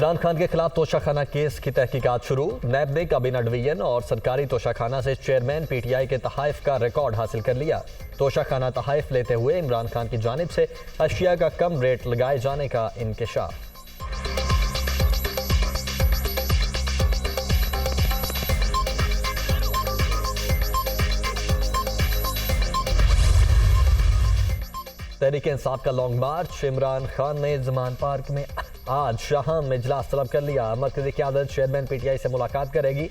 इमरान खान के खिलाफ तोशाखाना केस की तहकीकात शुरू। नैब ने काबीना डिवीजन और सरकारी तोशाखाना से चेयरमैन पीटीआई के तहाइफ का रिकॉर्ड हासिल कर लिया। तोशाखाना तहाइफ लेते हुए इमरान खान की जानिब से अशिया का कम रेट लगाए जाने का इंकशाफ। तहरीक इंसाफ का लॉन्ग मार्च। इमरान खान ने जमान पार्क में आज शाम में इजलास तलब कर लिया। मरकजी क़यादत चेयरमैन पीटीआई से मुलाकात करेगी।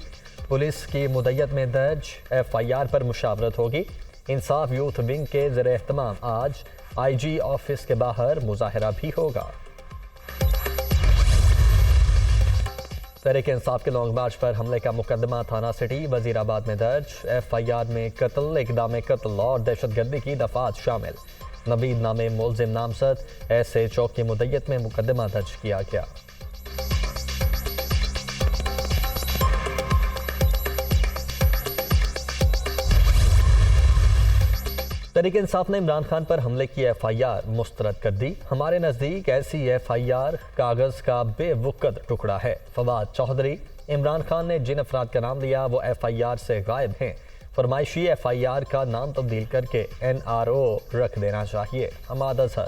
पुलिस की मुद्दत में दर्ज एफआईआर पर मुशावरत होगी। इंसाफ यूथ विंग के ज़ेरे एहतमाम आज आईजी ऑफिस के बाहर मुजाहरा भी होगा। तहरीक इंसाफ के लॉन्ग मार्च पर हमले का मुकदमा थाना सिटी वजीराबाद में दर्ज। एफआईआर में कत्ल, इक़दाम कत्ल और दहशतगर्दी की दफात शामिल। नवीद नामे मुलजिम नामजद एसएचओ की मुद्दत में मुकदमा दर्ज किया गया। तहरीक इंसाफ ने इमरान खान पर हमले की एफआईआर मुस्तरद कर दी। हमारे नज़दीक ऐसी एफआईआर कागज़ का बेवुकत टुकड़ा है। फवाद चौधरी। इमरान खान ने जिन अफराद का नाम लिया वो एफआईआर से गायब हैं। फरमाइशी एफआईआर का नाम तब्दील करके एनआरओ रख देना चाहिए। हमाद अजहर।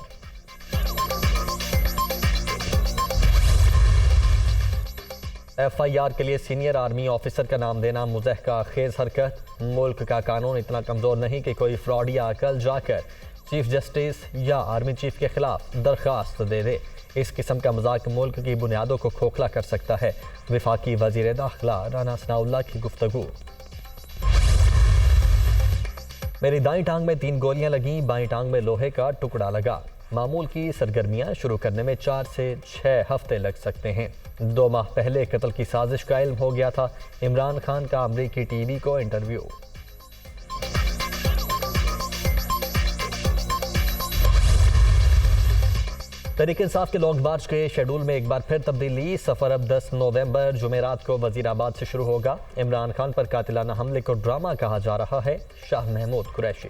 एफआईआर के लिए सीनियर आर्मी ऑफिसर का नाम देना मुज़हका खेज हरकत। मुल्क का कानून इतना कमज़ोर नहीं कि कोई फ्रॉडिया कल जाकर चीफ जस्टिस या आर्मी चीफ के खिलाफ दरख्वास्त दे दे। इस किस्म का मजाक मुल्क की बुनियादों को खोखला कर सकता है। वफाकी वज़ीर दाखिला राना सनाउल्लाह की गुफ्तगू। मेरी दाईं टांग में 3 गोलियां लगीं, बाईं टांग में लोहे का टुकड़ा लगा। मामूल की सरगर्मियां शुरू करने में 4 से 6 हफ्ते लग सकते हैं। 2 माह पहले कत्ल की साजिश का इल्म हो गया था। इमरान खान का अमरीकी टीवी को इंटरव्यू। तहरीक इंसाफ के लॉन्ग मार्च के शेड्यूल में एक बार फिर तब्दीली। सफर अब 10 नवंबर जुमेरात को वजीराबाद से शुरू होगा। इमरान खान पर कातिलाना हमले को ड्रामा कहा जा रहा है। शाह महमूद कुरैशी।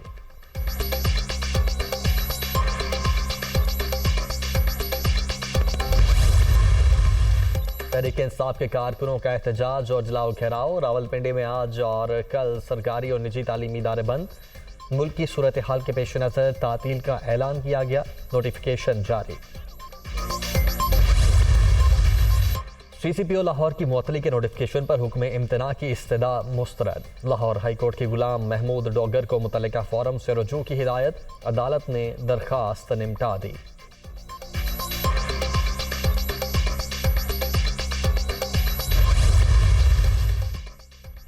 तहरीक इंसाफ के कारकुनों का एहतजाज और जलाओ घेराव। रावलपिंडी में आज और कल सरकारी और निजी तालीमी इदारे बंद। मुल्क की सूरत हाल के पेश नज़र तातील का ऐलान किया गया। नोटिफिकेशन जारी। सीसीपीओ लाहौर की मुअत्तली के नोटिफिकेशन पर हुक्म इम्तना की इस्तदा मुस्तरद। लाहौर हाई कोर्ट के गुलाम महमूद डोगर को मुतल्लिका फोरम से रुजू की हिदायत। अदालत ने दरखास्त निपटा दी।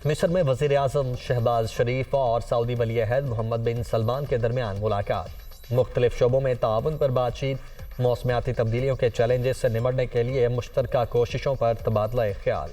मिस्र में वज़ीर आज़म शहबाज शरीफ और सऊदी वली अहद मोहम्मद बिन सलमान के दरमियान मुलाकात। मुख्तलिफ शोबों में ताउन पर बातचीत। मौसमियाती तब्दीलियों के चैलेंजेस से निमटने के लिए मुश्तरका कोशिशों पर तबादला ख्याल।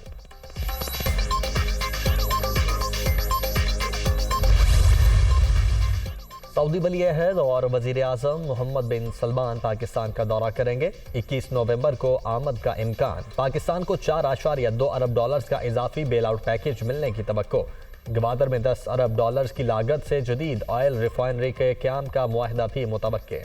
सऊदी वली अहद और वज़ीर आज़म मोहम्मद बिन सलमान पाकिस्तान का दौरा करेंगे। 21 नवंबर को आमद का इम्कान। पाकिस्तान को $4.2 अरब का इजाफी बेल आउट पैकेज मिलने की तवक्को। गवादर में $10 अरब की लागत से जदीद ऑयल रिफाइनरी के क़याम का मुआहदा भी मुतवक्के।